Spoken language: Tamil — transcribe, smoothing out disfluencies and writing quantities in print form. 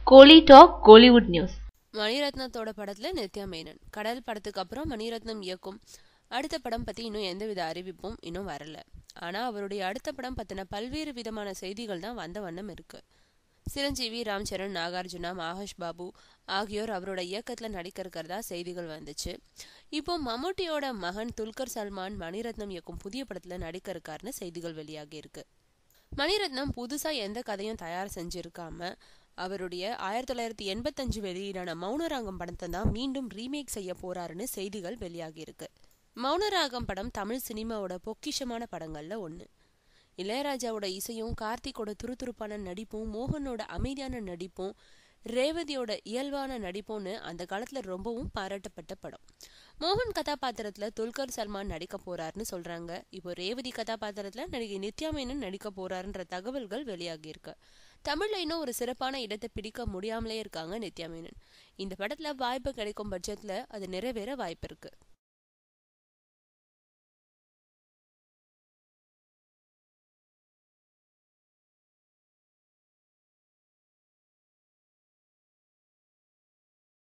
கோலி டாக் கோலிவுட் நியூஸ். மணிரத்னத்தோட படத்துல நித்யா மேனன். கடல் படத்துக்கு அப்புறம் மணிரத்னம் இயக்கும் அடுத்த படம் பத்தி இன்னும் எந்தவித அறிவிப்பும் இன்னும் வரல. ஆனா அவருடைய அடுத்த படம் பத்தின பல்வேறு விதமான செய்திகள் தான் வந்த வண்ணம் இருக்கு. சிரஞ்சீவி, ராம் சரண், நாகார்ஜுனா, மகேஷ் பாபு ஆகியோர் அவரோட இயக்கத்துல நடிக்க இருக்கிறதா செய்திகள் வந்துச்சு. இப்போ மம்முட்டியோட மகன் துல்கர் சல்மான் மணிரத்னம் இயக்கும் புதிய படத்துல நடிக்க இருக்காருன்னு செய்திகள் வெளியாகி இருக்கு. மணிரத்னம் புதுசா எந்த கதையும் தயார் செஞ்சிருக்காம அவருடைய 1985 வெளியீடான மௌனராகம் படத்தை தான் மீண்டும் ரீமேக் செய்ய போறாருன்னு செய்திகள் வெளியாகி இருக்கு. மௌனராகம் படம் தமிழ் சினிமாவோட பொக்கிஷமான படங்கள்ல ஒண்ணு. இளையராஜாவோட இசையும், கார்த்திகோட துருதுருப்பான நடிப்பும், மோகனோட அமைதியான நடிப்பும், ரேவதியோட இயல்பான நடிப்பும்னு அந்த காலத்துல ரொம்பவும் பாராட்டப்பட்ட படம். மோகன் கதாபாத்திரத்துல துல்கர் சல்மான் நடிக்க போறாருன்னு சொல்றாங்க. இப்போ ரேவதி கதாபாத்திரத்துல நடிகை நித்யா மேனன் நடிக்க போறாருன்ற தகவல்கள் வெளியாகி இருக்கு. தமிழ்ல இன்னும் ஒரு சிறப்பான இடத்தை பிடிக்க முடியாமலே இருக்காங்க நித்யா மேனன். இந்த படத்துல வாய்ப்பு கிடைக்கும் பட்சத்துல அது நிறைவேற வாய்ப்பு இருக்கு.